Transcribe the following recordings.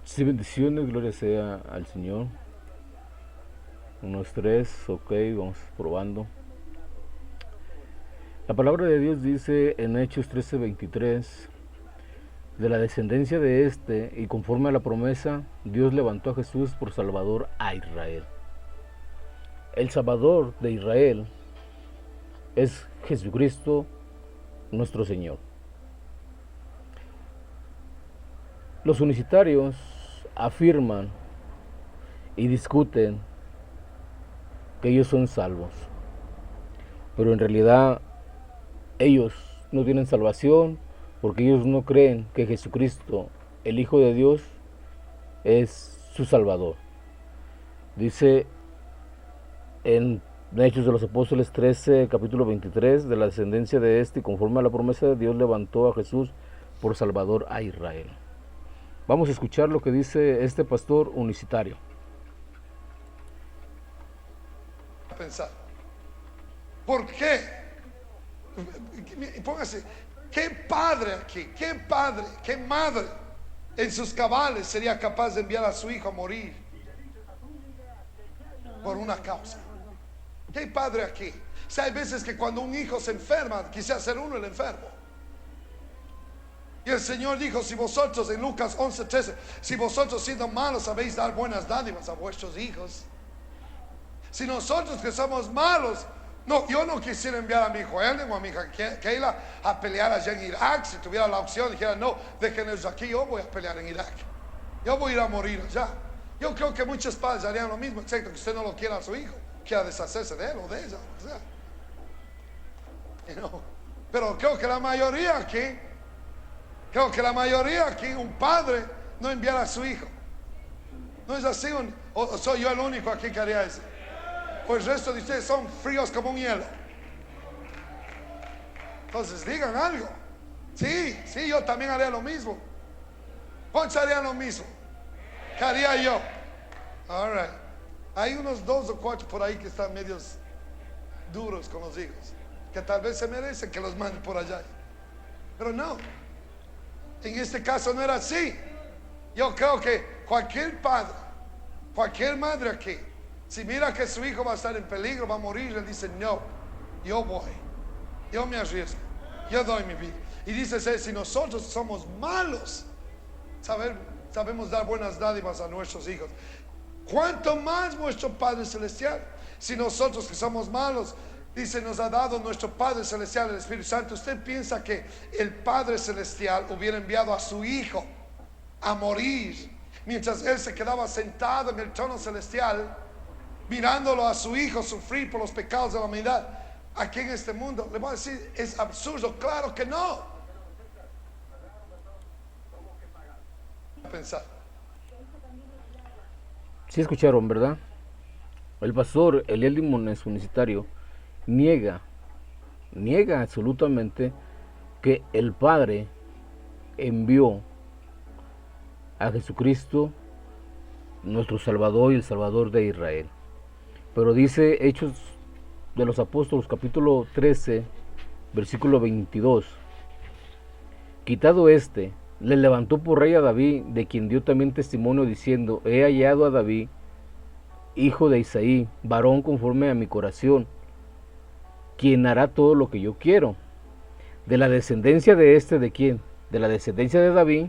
Sí, bendiciones, gloria sea al Señor. Unos tres, ok, vamos probando. La palabra de Dios dice en Hechos 13:23, de la descendencia de este y conforme a la promesa, Dios levantó a Jesús por Salvador a Israel. El Salvador de Israel es Jesucristo nuestro Señor. Los unicitarios afirman y discuten que ellos son salvos, pero en realidad ellos no tienen salvación porque ellos no creen que Jesucristo, el Hijo de Dios, es su Salvador. Dice en Hechos de los Apóstoles 13, capítulo 23, de la descendencia de este y conforme a la promesa de Dios levantó a Jesús por Salvador a Israel. Vamos a escuchar lo que dice este pastor unicitario. Pensar, ¿por qué? Póngase, ¿qué padre aquí, qué padre, qué madre en sus cabales sería capaz de enviar a su hijo a morir por una causa? ¿Qué padre aquí? O sea, hay veces que cuando un hijo se enferma, quisiera ser uno el enfermo. Y el Señor dijo, si vosotros, en Lucas 11:13, si vosotros siendo malos sabéis dar buenas dádivas a vuestros hijos, si nosotros que somos malos, no, yo no quisiera enviar a mi hijo Ellen o a mi hija Keila a pelear allá en Irak. Si tuviera la opción, dijera, no, déjenos aquí, yo voy a pelear en Irak, yo voy a ir a morir allá. Yo creo que muchos padres harían lo mismo, excepto que usted no lo quiera a su hijo, quiera deshacerse de él o de ella, o sea, pero creo que la mayoría aquí, un padre no enviara a su hijo. ¿No es así? ¿O soy yo el único aquí que haría eso? Pues el resto de ustedes son fríos como un hielo. Entonces digan algo. Sí, yo también haría lo mismo. ¿Cuántos harían lo mismo? ¿Qué haría yo? All right. Hay unos 2 o 4 por ahí que están medios duros con los hijos, que tal vez se merecen que los manden por allá. Pero no, en este caso no era así. Yo creo que cualquier padre, cualquier madre aquí, si mira que su hijo va a estar en peligro, va a morir, le dice, no, yo voy, yo me arriesgo, yo doy mi vida. Y dice, si nosotros somos malos, sabemos dar buenas dádivas a nuestros hijos, ¿cuánto más vuestro Padre Celestial? Si nosotros que somos malos, dice, nos ha dado nuestro Padre Celestial el Espíritu Santo. ¿Usted piensa que el Padre Celestial hubiera enviado a su hijo a morir mientras él se quedaba sentado en el trono celestial, mirándolo a su hijo sufrir por los pecados de la humanidad aquí en este mundo? Le voy a decir, es absurdo. Claro que no. Pensar. Sí escucharon, ¿verdad? El pastor Eliel Limones, unicitario, niega absolutamente que el Padre envió a Jesucristo, nuestro Salvador y el Salvador de Israel. Pero dice Hechos de los Apóstoles, capítulo 13, versículo 22, quitado este, le levantó por rey a David, de quien dio también testimonio diciendo, he hallado a David, hijo de Isaí, varón conforme a mi corazón, quien hará todo lo que yo quiero. De la descendencia de este, ¿de quién? De la descendencia de David,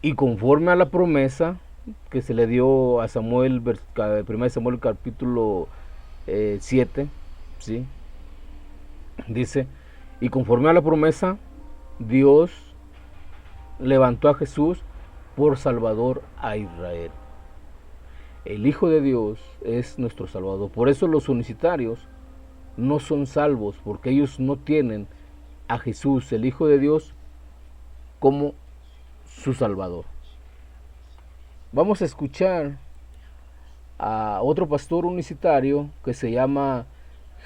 y conforme a la promesa que se le dio a Samuel, 1 Samuel capítulo 7, ¿sí? Dice, y conforme a la promesa, Dios levantó a Jesús por Salvador a Israel. El Hijo de Dios es nuestro Salvador. Por eso los unicitarios no son salvos, porque ellos no tienen a Jesús, el Hijo de Dios, como su Salvador. Vamos a escuchar a otro pastor unicitario que se llama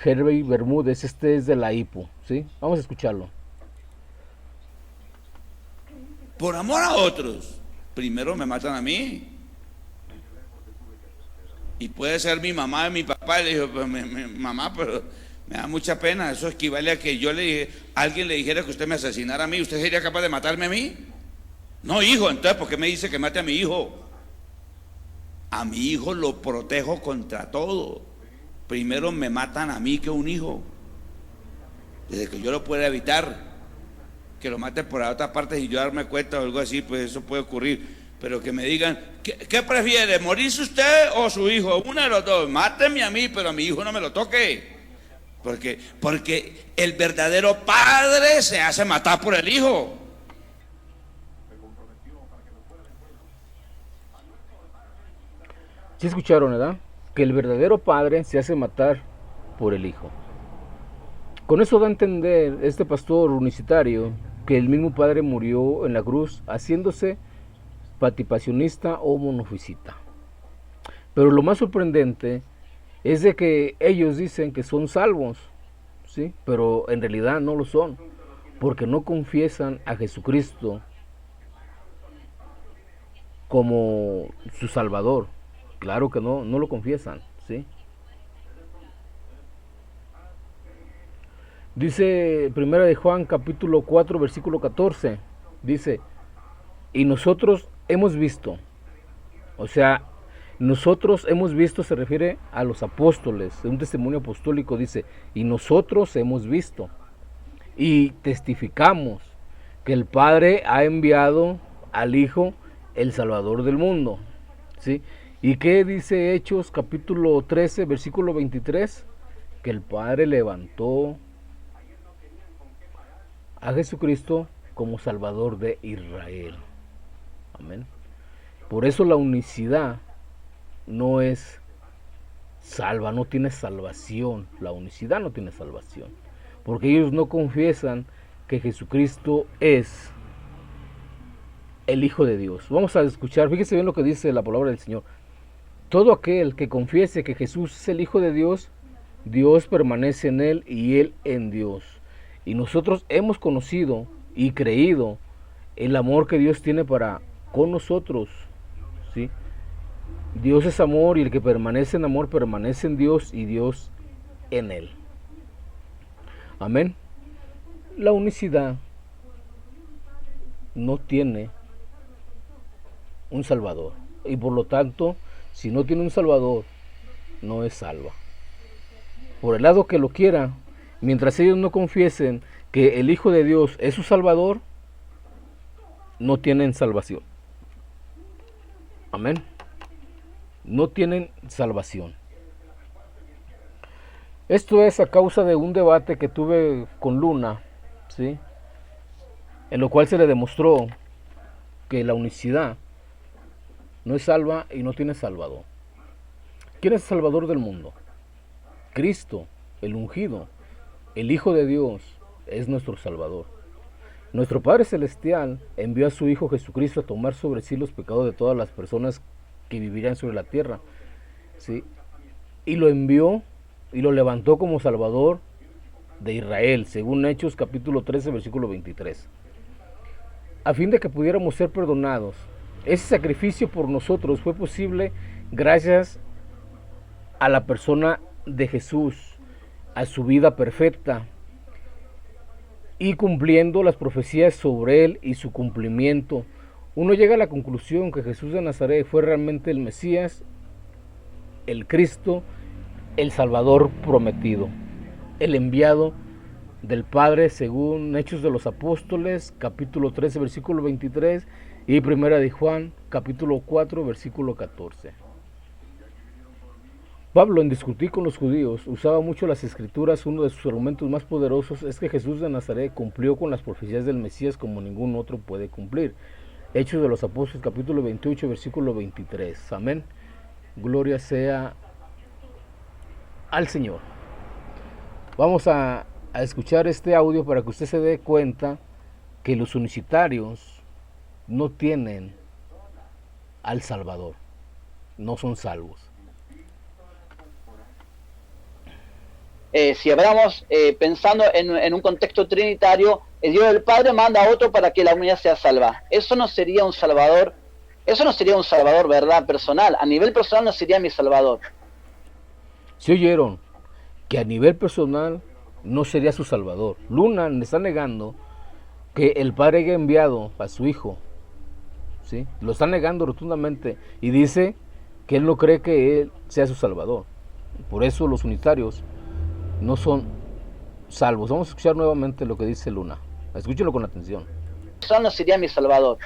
Herbey Bermúdez. Este es de la IPU, ¿sí? Vamos a escucharlo. Por amor a otros, primero me matan a mí. Y puede ser mi mamá y mi papá. Le dijo, pues, mamá, pero me da mucha pena. Eso equivale a que yo alguien le dijera que usted me asesinara a mí. ¿Usted sería capaz de matarme a mí? No, hijo, entonces ¿por qué me dice que mate a mi hijo? A mi hijo lo protejo contra todo. Primero me matan a mí que un hijo. Desde que yo lo pueda evitar, que lo maten por la otra parte y yo darme cuenta o algo así, pues eso puede ocurrir. Pero que me digan, ¿qué prefiere? ¿Morirse usted o su hijo? Uno de los dos. Máteme a mí, pero a mi hijo no me lo toque. Porque el verdadero padre se hace matar por el hijo. ¿Sí escucharon, verdad? Que el verdadero padre se hace matar por el hijo. Con eso da a entender este pastor unicitario que el mismo padre murió en la cruz haciéndose patipasionista o monofisita. Pero lo más sorprendente es de que ellos dicen que son salvos, ¿sí? Pero en realidad no lo son, porque no confiesan a Jesucristo como su Salvador. Claro que no lo confiesan, ¿sí? Dice 1 de Juan capítulo 4 versículo 14, dice, y nosotros hemos visto, o sea, nosotros hemos visto se refiere a los apóstoles, un testimonio apostólico dice, y nosotros hemos visto y testificamos que el Padre ha enviado al Hijo, el Salvador del mundo, ¿sí? ¿Y qué dice Hechos capítulo 13 versículo 23? Que el Padre levantó a Jesucristo como Salvador de Israel. Amén. Por eso la unicidad no es salva, no tiene salvación. La unicidad no tiene salvación. Porque ellos no confiesan que Jesucristo es el Hijo de Dios. Vamos a escuchar, fíjese bien lo que dice la palabra del Señor. Todo aquel que confiese que Jesús es el Hijo de Dios, Dios permanece en él y él en Dios. Y nosotros hemos conocido y creído el amor que Dios tiene para con nosotros, ¿sí? Dios es amor y el que permanece en amor permanece en Dios y Dios en él. Amén. La unicidad no tiene un Salvador y por lo tanto, si no tiene un Salvador, no es salva. Por el lado que lo quiera, mientras ellos no confiesen que el Hijo de Dios es su Salvador, no tienen salvación. Amén. No tienen salvación. Esto es a causa de un debate que tuve con Luna, ¿sí? En lo cual se le demostró que la unicidad no es salva y no tiene salvador. ¿Quién es el Salvador del mundo? Cristo, el ungido, el Hijo de Dios, es nuestro Salvador. Nuestro Padre Celestial envió a su Hijo Jesucristo a tomar sobre sí los pecados de todas las personas que vivirían sobre la tierra, ¿sí? Y lo envió y lo levantó como Salvador de Israel, según Hechos capítulo 13, versículo 23. A fin de que pudiéramos ser perdonados. Ese sacrificio por nosotros fue posible gracias a la persona de Jesús, a su vida perfecta y cumpliendo las profecías sobre él y su cumplimiento. Uno llega a la conclusión que Jesús de Nazaret fue realmente el Mesías, el Cristo, el Salvador prometido, el enviado del Padre según Hechos de los Apóstoles, capítulo 13, versículo 23 y primera de Juan, capítulo 4, versículo 14. Pablo, en discutir con los judíos, usaba mucho las escrituras. Uno de sus argumentos más poderosos es que Jesús de Nazaret cumplió con las profecías del Mesías como ningún otro puede cumplir. Hechos de los Apóstoles, capítulo 28, versículo 23. Amén. Gloria sea al Señor. Vamos a escuchar este audio para que usted se dé cuenta que los unicitarios no tienen al Salvador, no son salvos. Si hablamos pensando en un contexto trinitario, el Dios del Padre manda a otro para que la humanidad sea salva. Eso no sería un salvador, ¿verdad? Personal. A nivel personal no sería mi salvador. ¿Se oyeron? Que a nivel personal no sería su salvador. Luna le está negando que el Padre haya enviado a su Hijo, ¿sí? Lo está negando rotundamente y dice que él no cree que él sea su salvador. Por eso los unitarios no son salvos. Vamos a escuchar nuevamente lo que dice Luna. Escúchenlo con atención. Eso no sería mi salvador.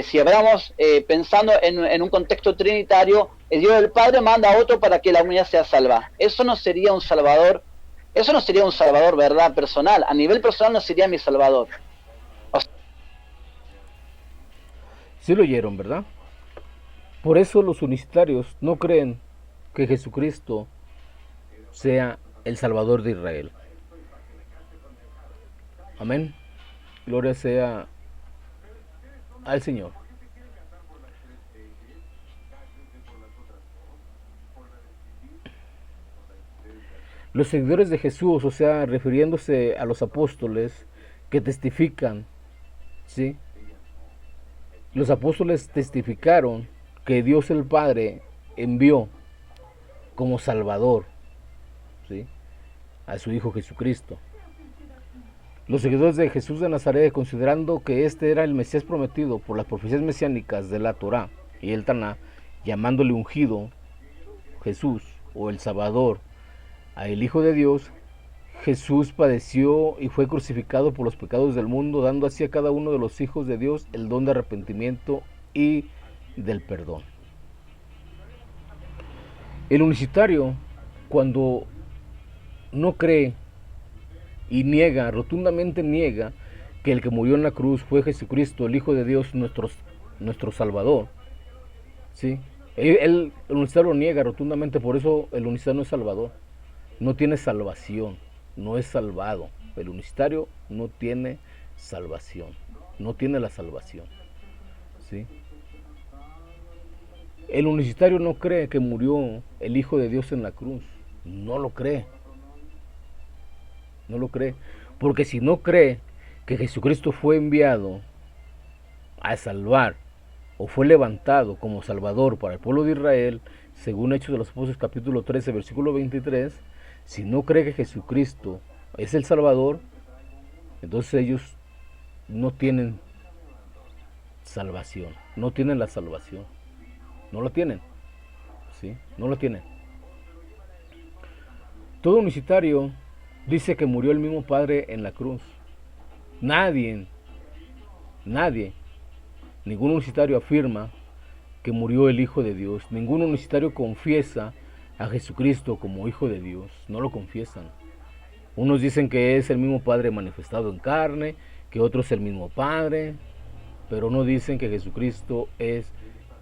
Si hablamos pensando en un contexto trinitario, el Dios del Padre manda a otro para que la humanidad sea salva. Eso no sería un salvador, ¿verdad? Personal. A nivel personal no sería mi salvador. Sí lo oyeron, ¿verdad? Por eso los unitarios no creen que Jesucristo sea el Salvador de Israel. Amén. Gloria sea al Señor. Los seguidores de Jesús, o sea, refiriéndose a los apóstoles que testifican, ¿sí? Los apóstoles testificaron que Dios el Padre envió como Salvador, ¿sí?, a su Hijo Jesucristo. Los seguidores de Jesús de Nazaret, considerando que este era el Mesías prometido por las profecías mesiánicas de la Torá y el Taná, llamándole ungido Jesús o el Salvador a el Hijo de Dios, Jesús padeció y fue crucificado por los pecados del mundo, dando así a cada uno de los hijos de Dios el don de arrepentimiento y del perdón. El unicitario, cuando no cree y niega, rotundamente niega, que el que murió en la cruz fue Jesucristo, el Hijo de Dios, nuestro Salvador, ¿sí? El unicitario lo niega rotundamente, por eso el unicitario no es salvador, no tiene salvación, no es salvado. El unicitario no tiene salvación, no tiene la salvación, ¿sí? El unicitario no cree que murió el Hijo de Dios en la cruz, no lo cree. No lo cree, porque si no cree que Jesucristo fue enviado a salvar o fue levantado como Salvador para el pueblo de Israel, según Hechos de los Apóstoles capítulo 13, versículo 23, si no cree que Jesucristo es el Salvador, entonces ellos no tienen salvación, no tienen la salvación, no lo tienen, ¿sí? No lo tienen. Todo unicitario dice que murió el mismo Padre en la cruz. Nadie, ningún unicitario afirma que murió el Hijo de Dios. Ningún unicitario confiesa a Jesucristo como Hijo de Dios. No lo confiesan. Unos dicen que es el mismo Padre manifestado en carne, que otros el mismo Padre, pero no dicen que Jesucristo es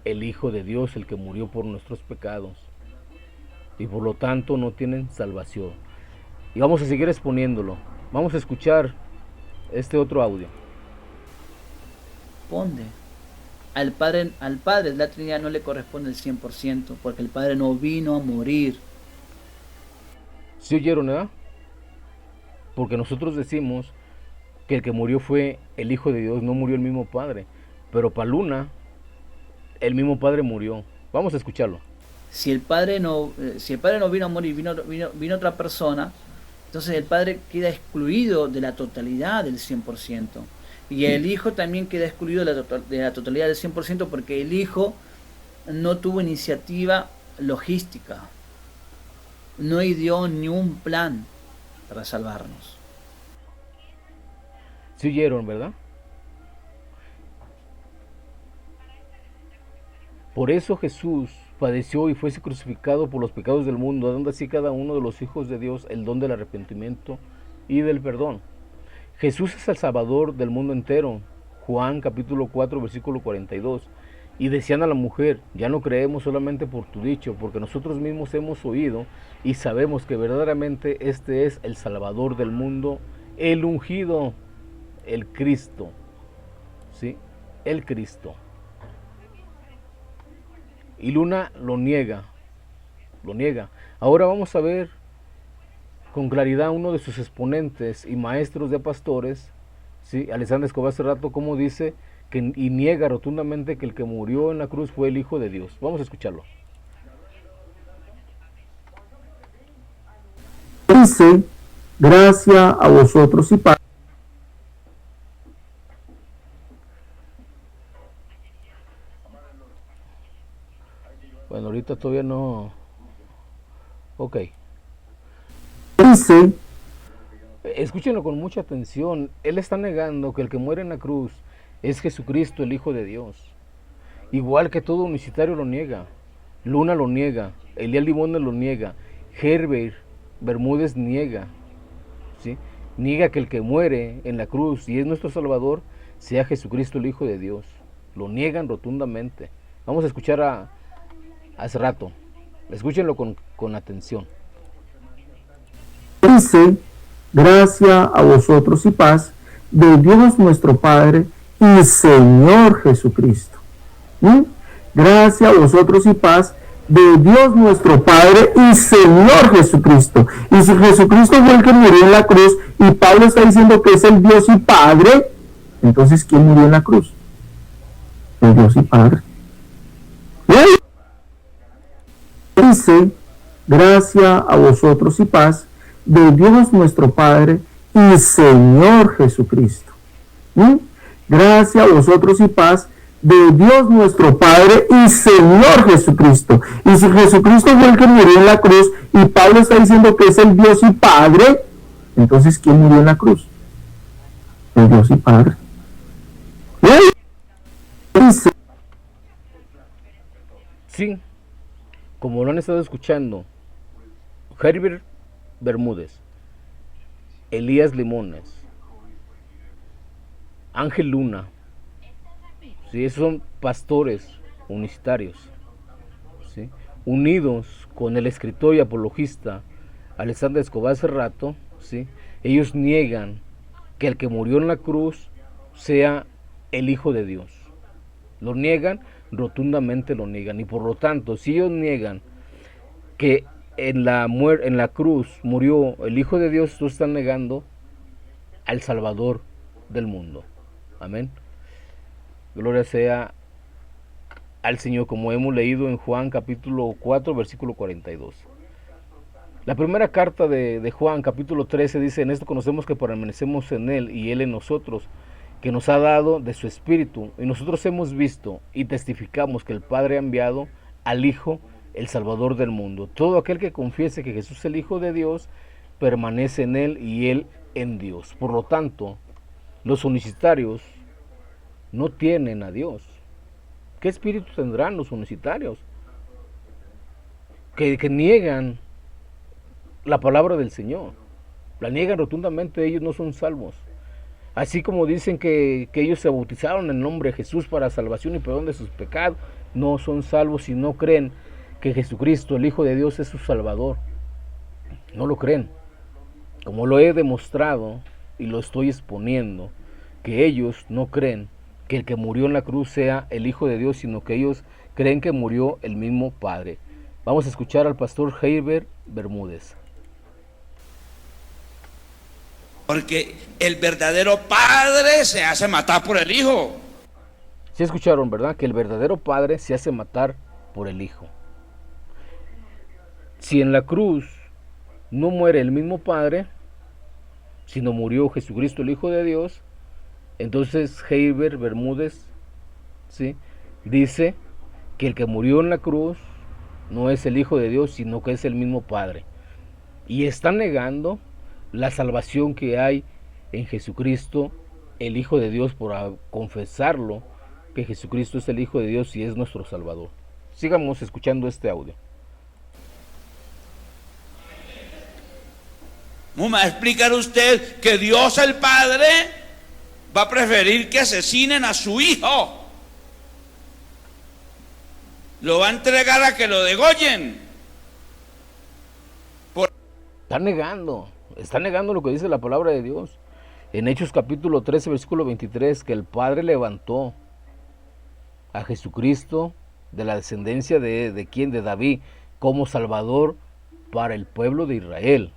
el Hijo de Dios, el que murió por nuestros pecados. Y por lo tanto no tienen salvación. Y vamos a seguir exponiéndolo. Vamos a escuchar este otro audio. Responde. Al Padre de la Trinidad no le corresponde el 100%, porque el Padre no vino a morir. ¿Sí oyeron, verdad? Porque nosotros decimos que el que murió fue el Hijo de Dios, no murió el mismo Padre. Pero para Luna, el mismo Padre murió. Vamos a escucharlo. Si el Padre no vino a morir, vino otra persona, entonces el Padre queda excluido de la totalidad del 100%. Y el Hijo también queda excluido de la totalidad del 100% porque el Hijo no tuvo iniciativa logística. No ideó ni un plan para salvarnos. ¿Sí oyeron, verdad? Por eso Jesús padeció y fue crucificado por los pecados del mundo, dando así a cada uno de los hijos de Dios el don del arrepentimiento y del perdón. Jesús es el Salvador del mundo entero. Juan capítulo 4 versículo 42. Y decían a la mujer: ya no creemos solamente por tu dicho, porque nosotros mismos hemos oído y sabemos que verdaderamente este es el Salvador del mundo, el ungido, el Cristo. ¿Sí? El Cristo. Y Luna lo niega. Ahora vamos a ver con claridad uno de sus exponentes y maestros de pastores, ¿sí? Alexander Escobar hace rato, como dice y niega rotundamente que el que murió en la cruz fue el Hijo de Dios. Vamos a escucharlo. Dice: gracia a vosotros y paz Bueno, ahorita todavía no. Ok. Dice, Escúchenlo con mucha atención. Él está negando que el que muere en la cruz es Jesucristo, el Hijo de Dios. Igual que todo unicitario lo niega. Luna lo niega. Elías Limones lo niega. Herbert Bermúdez niega. ¿Sí? Niega que el que muere en la cruz y es nuestro Salvador sea Jesucristo, el Hijo de Dios. Lo niegan rotundamente. Vamos a escuchar hace rato. Escúchenlo con atención. dice, gracia a vosotros y paz de Dios nuestro Padre y Señor Jesucristo. Gracia a vosotros y paz de Dios nuestro Padre y Señor Jesucristo. Y si Jesucristo fue el que murió en la cruz y Pablo está diciendo que es el Dios y Padre, entonces ¿quién murió en la cruz? El Dios y Padre. Dice, gracia a vosotros y paz de Dios nuestro Padre y Señor Jesucristo. Gracia a vosotros y paz de Dios nuestro Padre y Señor Jesucristo. Y si Jesucristo fue el que murió en la cruz y Pablo está diciendo que es el Dios y Padre, entonces ¿quién murió en la cruz? El Dios y Padre. Dice, Sí, como lo han estado escuchando, Herbert Bermúdez, Elías Limones, Ángel Luna, ¿sí? Esos son pastores unicitarios, ¿sí? Unidos con el escritor y apologista Alexander Escobar hace rato, ¿sí? Ellos niegan que el que murió en la cruz sea el Hijo de Dios. Lo niegan, rotundamente lo niegan. Y por lo tanto, si ellos niegan que en la cruz murió el Hijo de Dios, tú estás negando al Salvador del mundo. Amén. Gloria sea al Señor, como hemos leído en Juan capítulo 4, versículo 42. La primera carta de Juan capítulo 13 dice, en esto conocemos que permanecemos en Él y Él en nosotros, que nos ha dado de su Espíritu, y nosotros hemos visto y testificamos que el Padre ha enviado al Hijo, el Salvador del mundo. Todo aquel que confiese que Jesús es el Hijo de Dios, permanece en Él y Él en Dios. Por lo tanto, los unicitarios no tienen a Dios. ¿Qué espíritu tendrán los unicitarios? Que niegan la palabra del Señor. La niegan rotundamente, ellos no son salvos. Así como dicen que ellos se bautizaron en nombre de Jesús para salvación y perdón de sus pecados, no son salvos si no creen que Jesucristo, el Hijo de Dios, es su Salvador. No lo creen. Como lo he demostrado y lo estoy exponiendo, que ellos no creen que el que murió en la cruz sea el Hijo de Dios, sino que ellos creen que murió el mismo Padre. Vamos a escuchar al pastor Herbert Bermúdez. Porque el verdadero padre se hace matar por el hijo. Sí escucharon, ¿verdad? Que el verdadero Padre se hace matar por el Hijo. Si en la cruz no muere el mismo Padre, sino murió Jesucristo, el Hijo de Dios, entonces Herbert Bermúdez, ¿sí?, dice que el que murió en la cruz no es el Hijo de Dios, sino que es el mismo Padre. Y está negando la salvación que hay en Jesucristo, el Hijo de Dios, por confesarlo, que Jesucristo es el Hijo de Dios y es nuestro Salvador. Sigamos escuchando este audio. ¿Cómo me va a explicar usted que Dios el Padre va a preferir que asesinen a su hijo? Lo va a entregar a que lo degollen. Está negando lo que dice la palabra de Dios. En Hechos capítulo 13, versículo 23, que el Padre levantó a Jesucristo de la descendencia de ¿quién? De David, como Salvador para el pueblo de Israel.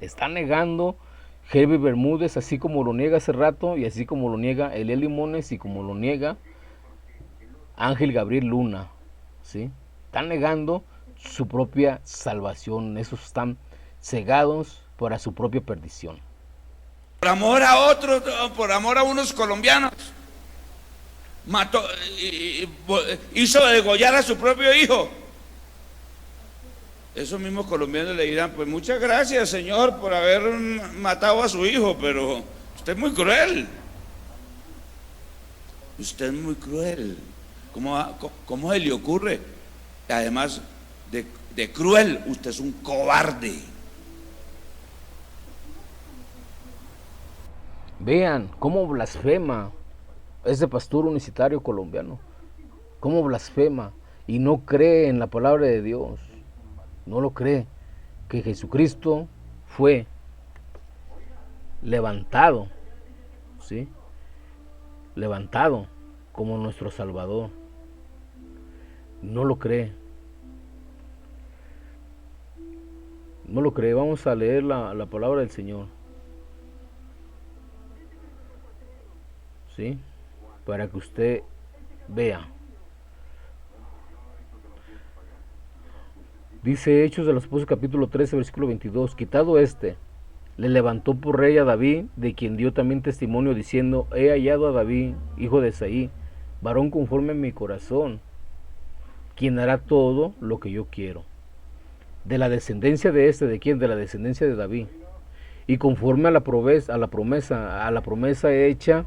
Está negando Herbert Bermúdez, así como lo niega hace rato, y así como lo niega Elías Limones, y como lo niega Ángel Gabriel Luna, ¿sí? Están negando su propia salvación. Esos están cegados para su propia perdición. Por amor a otros, por amor a unos colombianos, mató, hizo degollar a su propio hijo. esos mismos colombianos le dirán, pues muchas gracias, señor, por haber matado a su hijo, pero usted es muy cruel. Usted es muy cruel. ¿Cómo se le ocurre? Además de cruel, usted es un cobarde. Vean cómo blasfema ese pastor unicitario colombiano. Cómo blasfema y no cree en la palabra de Dios. No lo cree. Que Jesucristo fue levantado, ¿sí? Levantado como nuestro Salvador. No lo cree. No lo cree. Vamos a leer la palabra del Señor. ¿Sí? Para que usted vea. Dice Hechos de los Apóstoles capítulo 13 versículo 22. Quitado le levantó por rey a David, de quien dio también testimonio diciendo: he hallado a David, hijo de Isaí, varón conforme a mi corazón, quien hará todo lo que yo quiero. De la descendencia de ¿de quién? De la descendencia de David. Y conforme a la promesa hecha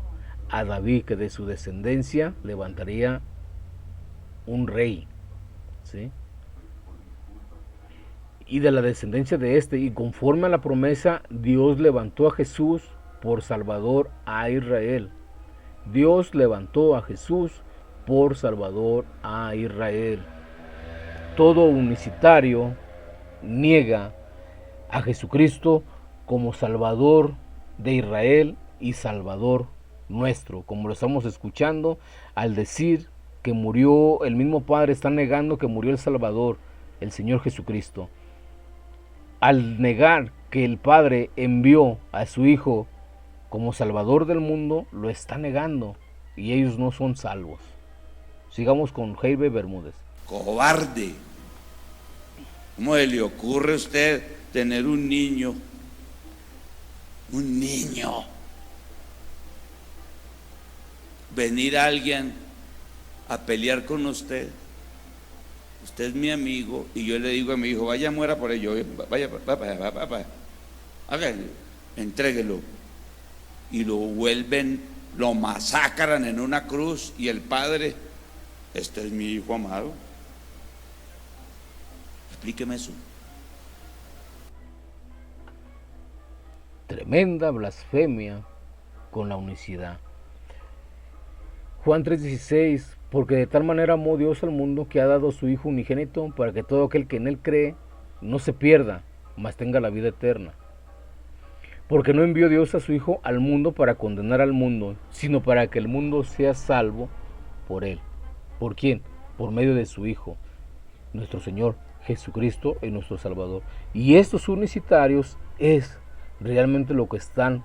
a David, que de su descendencia levantaría un rey, ¿sí? Y de la descendencia de y conforme a la promesa, Dios levantó a Jesús por Salvador a Israel. Dios levantó a Jesús por Salvador a Israel. Todo unicitario niega a Jesucristo como Salvador de Israel y Salvador nuestro, como lo estamos escuchando al decir que murió, el mismo Padre está negando que murió el Salvador, el Señor Jesucristo. Al negar que el Padre envió a su Hijo como Salvador del mundo, lo está negando y ellos no son salvos. Sigamos con Heibe Bermúdez. Cobarde. ¿Cómo se le ocurre a usted tener un niño? Un niño. Venir a alguien a pelear con usted. Usted es mi amigo y yo le digo a mi hijo: vaya, muera por ello, vaya, hágale, entréguelo. Y lo vuelven, lo masacran en una cruz y el padre: este es mi hijo amado. Explíqueme eso. Tremenda blasfemia con la unicidad. Juan 3:16, porque de tal manera amó Dios al mundo que ha dado a su Hijo unigénito para que todo aquel que en él cree no se pierda, mas tenga la vida eterna. Porque no envió Dios a su Hijo al mundo para condenar al mundo, sino para que el mundo sea salvo por él. ¿Por quién? Por medio de su Hijo, nuestro Señor Jesucristo y nuestro Salvador. Y estos unicitarios es realmente lo que están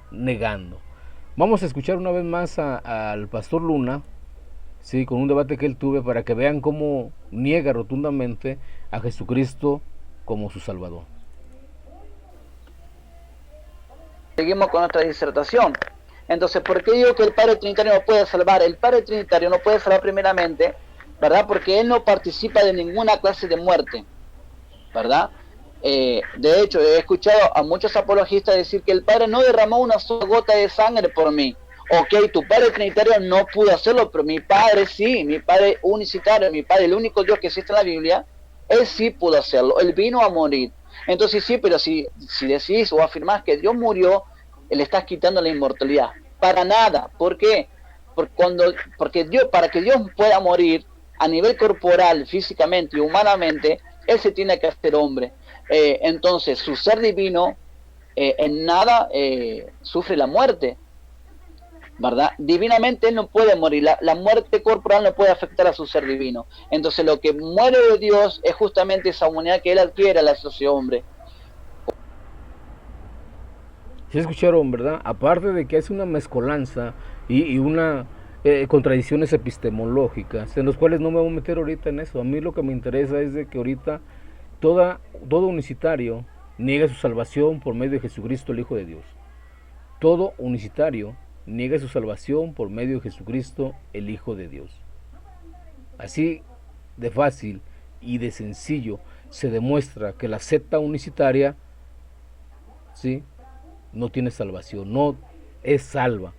negando. Vamos a escuchar una vez más al pastor Luna, sí, con un debate que él tuve, para que vean cómo niega rotundamente a Jesucristo como su Salvador. Seguimos con nuestra disertación. Entonces, ¿por qué digo que el Padre Trinitario no puede salvar? El Padre Trinitario no puede salvar primeramente, ¿verdad? Porque Él no participa de ninguna clase de muerte, ¿verdad? De hecho, he escuchado a muchos apologistas decir que el Padre no derramó una sola gota de sangre por mí. Ok, tu Padre Trinitario no pudo hacerlo, pero mi Padre sí, mi Padre unicitario, mi Padre, el único Dios que existe en la Biblia, Él sí pudo hacerlo, Él vino a morir. Entonces sí, pero si decís o afirmás que Dios murió, le estás quitando la inmortalidad. Para nada. ¿Por qué? Porque Dios, para que Dios pueda morir a nivel corporal, físicamente y humanamente, Él se tiene que hacer hombre. Entonces su ser divino en nada sufre la muerte, ¿verdad? Divinamente Él no puede morir, la muerte corporal no puede afectar a su ser divino. Entonces lo que muere de Dios es justamente esa humanidad que Él adquiere al hacerse hombre. Si escucharon, ¿verdad? Aparte de que es una mezcolanza y una contradicciones epistemológicas, en los cuales no me voy a meter ahorita en eso. A mí lo que me interesa es de que ahorita todo unicitario niega su salvación por medio de Jesucristo, el Hijo de Dios. Todo unicitario niega su salvación por medio de Jesucristo, el Hijo de Dios. Así de fácil y de sencillo. se demuestra que la secta unicitaria, ¿sí?, no tiene salvación, no es salva.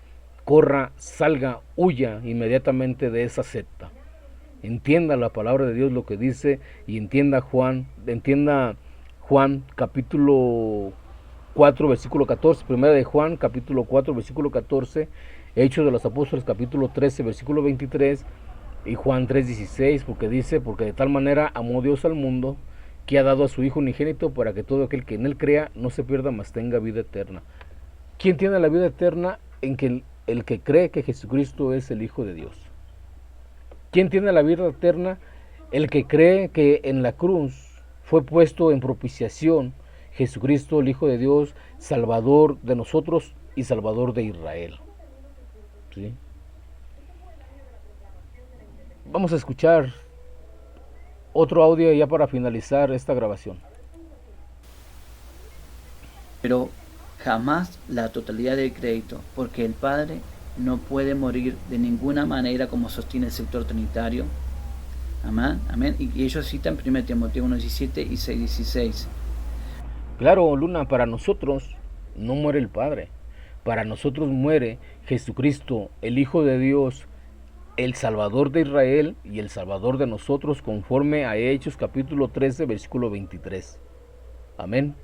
Corra, salga, huya inmediatamente de esa secta. Entienda la palabra de Dios lo que dice y entienda Juan capítulo 4 versículo 14, primera de Juan capítulo 4 versículo 14, Hechos de los Apóstoles capítulo 13 versículo 23 y Juan 3:16, porque dice, porque de tal manera amó Dios al mundo que ha dado a su Hijo unigénito para que todo aquel que en él crea no se pierda, mas tenga vida eterna. ¿Quién tiene la vida eterna? En que el que cree que Jesucristo es el Hijo de Dios. ¿Quién tiene la vida eterna? El que cree que en la cruz fue puesto en propiciación Jesucristo, el Hijo de Dios, Salvador de nosotros y Salvador de Israel. ¿Sí? Vamos a escuchar otro audio ya para finalizar esta grabación. Pero jamás la totalidad del crédito, porque el Padre no puede morir de ninguna manera como sostiene el sector trinitario. Amén, amén. Y ellos citan 1 Timoteo 1:17 y 6:16. Claro, Luna, para nosotros no muere el Padre. Para nosotros muere Jesucristo, el Hijo de Dios, el Salvador de Israel y el Salvador de nosotros, conforme a Hechos capítulo 13, versículo 23. Amén.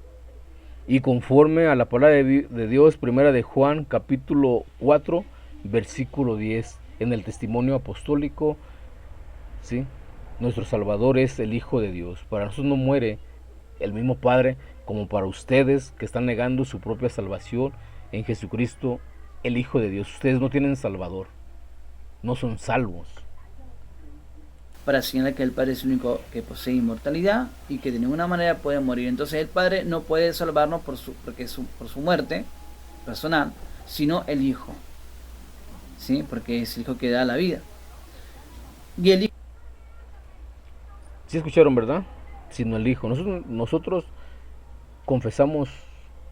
Y conforme a la palabra de Dios, primera de Juan capítulo 4, versículo 10, en el testimonio apostólico, ¿sí?, nuestro Salvador es el Hijo de Dios. Para nosotros no muere el mismo Padre como para ustedes que están negando su propia salvación en Jesucristo, el Hijo de Dios. Ustedes no tienen Salvador, no son salvos. Para señalar que el Padre es el único que posee inmortalidad y que de ninguna manera puede morir. Entonces el Padre no puede salvarnos por su muerte personal, sino el Hijo, ¿sí?, porque es el Hijo que da la vida. Y el Hijo... ¿Sí escucharon, verdad? Sino el Hijo. Nosotros confesamos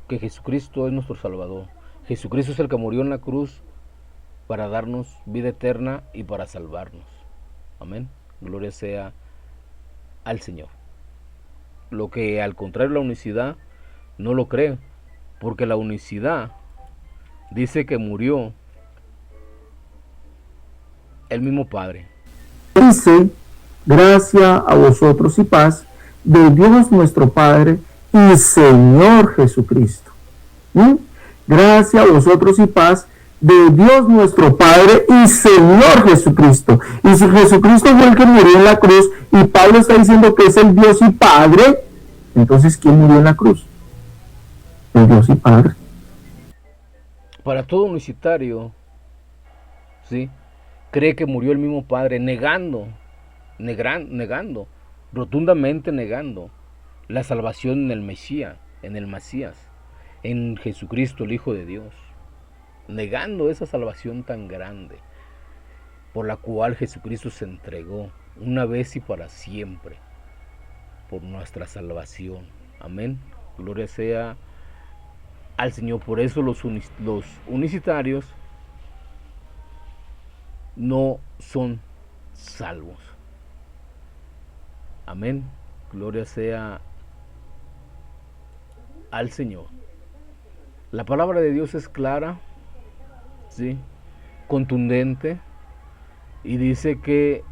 que Jesucristo es nuestro Salvador. Jesucristo es el que murió en la cruz para darnos vida eterna y para salvarnos. Amén. Gloria sea al Señor. Lo que al contrario la unicidad no lo cree, porque la unicidad dice que murió el mismo Padre. Dice, gracia a vosotros y paz de Dios nuestro Padre y Señor Jesucristo. Gracia a vosotros y paz de Dios nuestro Padre y Señor Jesucristo. Y si Jesucristo fue el que murió en la cruz y Pablo está diciendo que es el Dios y Padre, entonces ¿quién murió en la cruz? El Dios y Padre. Para todo unicitario, ¿sí?, cree que murió el mismo Padre, negando, rotundamente negando la salvación en el Mesías, en Jesucristo, el Hijo de Dios, negando esa salvación tan grande por la cual Jesucristo se entregó una vez y para siempre por nuestra salvación. Amén. Gloria sea al Señor. Por eso los unicitarios no son salvos. Amén. Gloria sea al Señor. La palabra de Dios es clara, ¿sí?, contundente, y dice que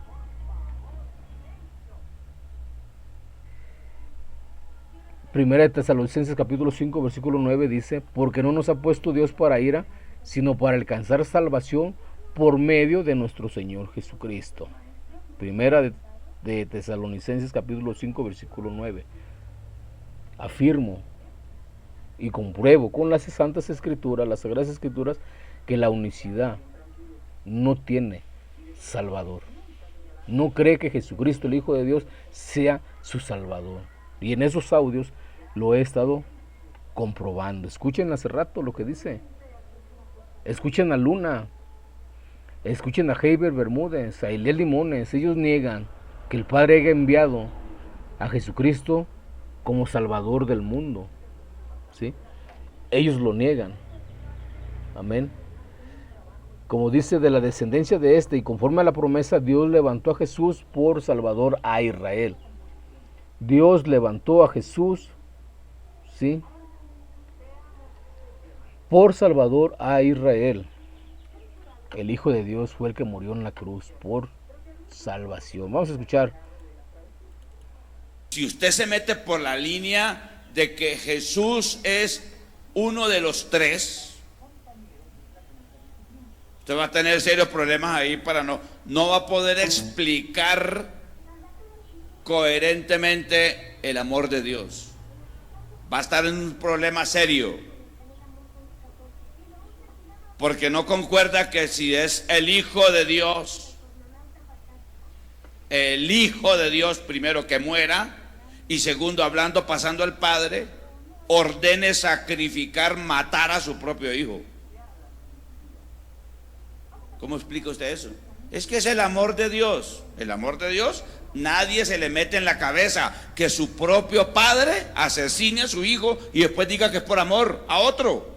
Primera de Tesalonicenses capítulo 5 versículo 9 dice, porque no nos ha puesto Dios para ira, sino para alcanzar salvación por medio de nuestro Señor Jesucristo. Primera de Tesalonicenses capítulo 5 versículo 9. Afirmo y compruebo con las santas escrituras, las sagradas escrituras, que la unicidad no tiene Salvador. No cree que Jesucristo, el Hijo de Dios, sea su Salvador. Y en esos audios lo he estado comprobando. Escuchen hace rato lo que dice. Escuchen a Luna. Escuchen a Heiber Bermúdez, a Eliel Limones. Ellos niegan que el Padre haya enviado a Jesucristo como Salvador del mundo, ¿sí? Ellos lo niegan. Amén. Como dice, de la descendencia de este y conforme a la promesa, Dios levantó a Jesús por Salvador a Israel. Dios levantó a Jesús, ¿sí?, por Salvador a Israel. El Hijo de Dios fue el que murió en la cruz por salvación. Vamos a escuchar. Si usted se mete por la línea de que Jesús es uno de los tres, usted va a tener serios problemas ahí no va a poder explicar coherentemente el amor de Dios. Va a estar en un problema serio, porque no concuerda que si es el Hijo de Dios, primero que muera, y segundo, pasando al Padre, ordene sacrificar, matar a su propio Hijo. ¿Cómo explica usted eso? Es que es el amor de Dios. El amor de Dios, nadie se le mete en la cabeza que su propio padre asesine a su hijo y después diga que es por amor a otro.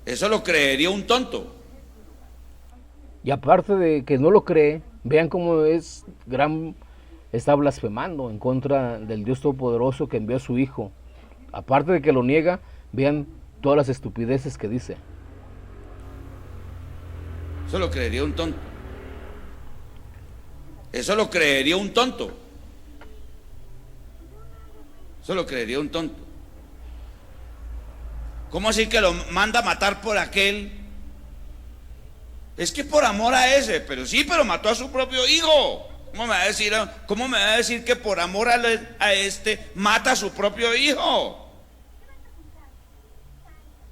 Eso lo creería un tonto. Y aparte de que no lo cree, vean cómo está blasfemando en contra del Dios Todopoderoso que envió a su Hijo. Aparte de que lo niega, vean todas las estupideces que dice. Eso lo creería un tonto. Eso lo creería un tonto. Eso lo creería un tonto. ¿Cómo así que lo manda a matar por aquel? Es que por amor a ese, pero sí, pero mató a su propio hijo. ¿Cómo me va a decir que por amor a este mata a su propio hijo?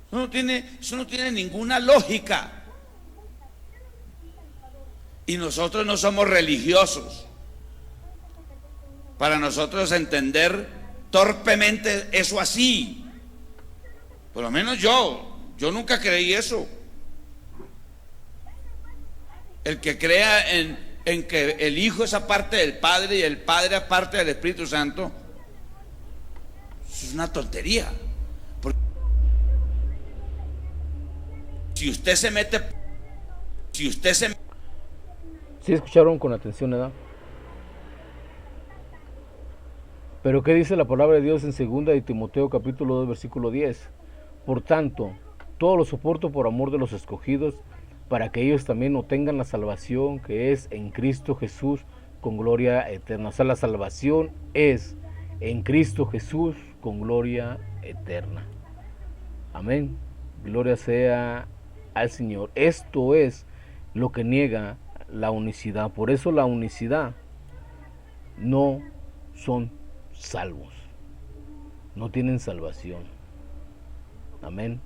Eso no tiene ninguna lógica. Y nosotros no somos religiosos para nosotros entender torpemente eso así. Por lo menos yo nunca creí eso. El que crea en que el Hijo es aparte del Padre y el Padre aparte del Espíritu Santo, eso es una tontería. Porque si usted se mete. ¿Sí escucharon con atención, verdad? Pero ¿qué dice la palabra de Dios en 2 de Timoteo capítulo 2 versículo 10? Por tanto, todo lo soporto por amor de los escogidos, para que ellos también obtengan la salvación que es en Cristo Jesús con gloria eterna. O sea, la salvación es en Cristo Jesús con gloria eterna. Amén. Gloria sea al Señor. Esto es lo que niega la unicidad. Por eso la unicidad no son salvos. No tienen salvación. Amén.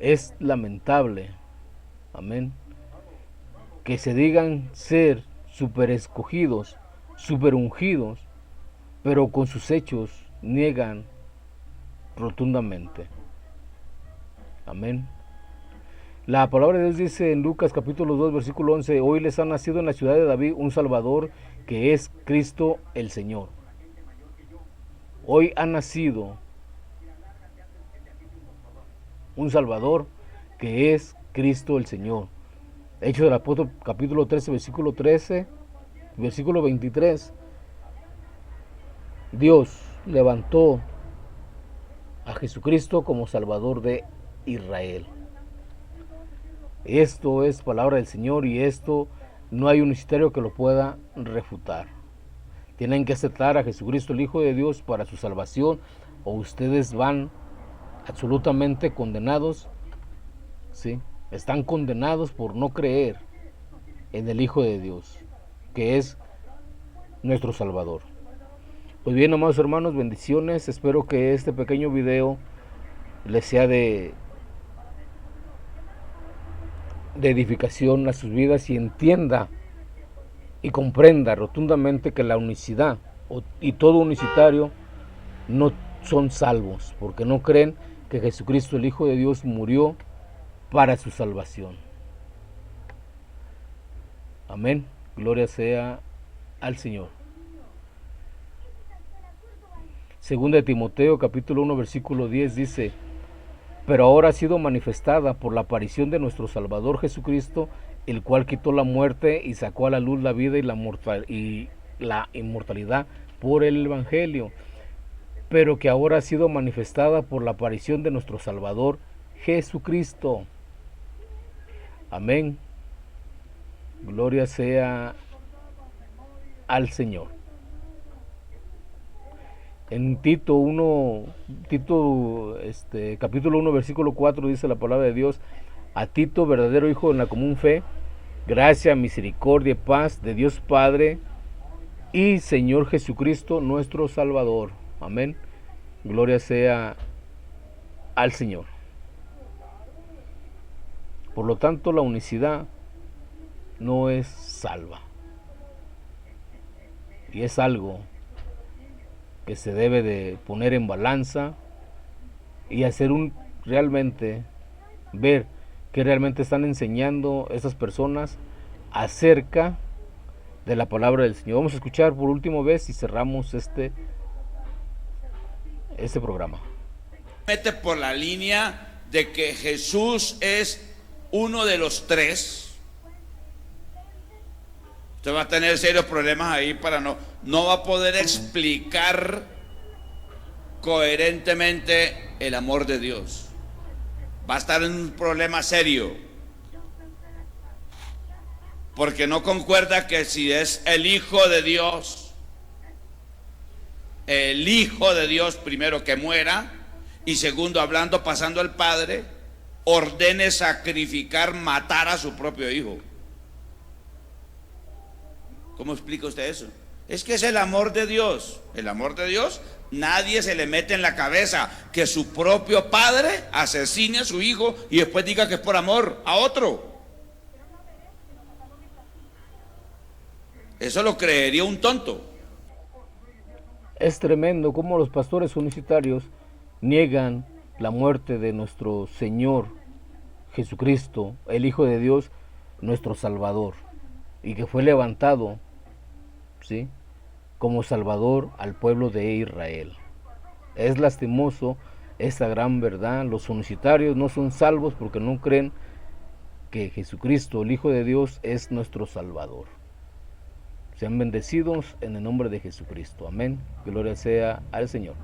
Es lamentable, amén, que se digan ser super escogidos, super ungidos, pero con sus hechos niegan rotundamente. Amén. La palabra de Dios dice en Lucas capítulo 2 versículo 11: hoy les ha nacido en la ciudad de David un Salvador, que es Cristo el Señor. Hoy ha nacido un Salvador, que es Cristo el Señor. Hechos del Apóstol capítulo 13 versículo 13, versículo 23. Dios levantó a Jesucristo como Salvador de Israel. Esto es palabra del Señor, y esto no hay unicitario que lo pueda refutar. Tienen que aceptar a Jesucristo, el Hijo de Dios, para su salvación, o ustedes van absolutamente condenados. ¿Sí? Están condenados por no creer en el Hijo de Dios, que es nuestro Salvador. Pues bien, amados hermanos, bendiciones. Espero que este pequeño video les sea de edificación a sus vidas, y entienda y comprenda rotundamente que la unicidad y todo unicitario no son salvos, porque no creen que Jesucristo, el Hijo de Dios, murió para su salvación. Amén. Gloria sea al Señor. 2 de Timoteo capítulo 1 versículo 10 dice: pero ahora ha sido manifestada por la aparición de nuestro Salvador Jesucristo, el cual quitó la muerte y sacó a la luz la vida y la inmortalidad por el Evangelio, pero que ahora ha sido manifestada por la aparición de nuestro Salvador Jesucristo. Amén. Gloria sea al Señor. En Tito 1, capítulo 1, versículo 4 dice la palabra de Dios: a Tito, verdadero hijo en la común fe, gracia, misericordia y paz de Dios Padre y Señor Jesucristo nuestro Salvador. Amén. Gloria sea al Señor. Por lo tanto, la unicidad no es salva. Y es algo que se debe de poner en balanza y hacer realmente ver que realmente están enseñando esas personas acerca de la palabra del Señor. Vamos a escuchar por última vez y cerramos este programa. Mete por la línea de que Jesús es uno de los tres. Usted va a tener serios problemas ahí no va a poder explicar coherentemente el amor de Dios. Va a estar en un problema serio, porque no concuerda que si es el Hijo de Dios, primero que muera, y segundo, pasando al Padre, ordene sacrificar, matar a su propio Hijo. ¿Cómo explica usted eso? Es que es el amor de Dios. El amor de Dios, nadie se le mete en la cabeza que su propio padre asesine a su hijo y después diga que es por amor a otro. Eso lo creería un tonto. Es tremendo cómo los pastores unicitarios niegan la muerte de nuestro Señor Jesucristo, el Hijo de Dios, nuestro Salvador, y que fue levantado, ¿sí?, como Salvador al pueblo de Israel. Es lastimoso esta gran verdad. Los unicitarios no son salvos porque no creen que Jesucristo, el Hijo de Dios, es nuestro Salvador. Sean bendecidos en el nombre de Jesucristo. Amén. Gloria sea al Señor.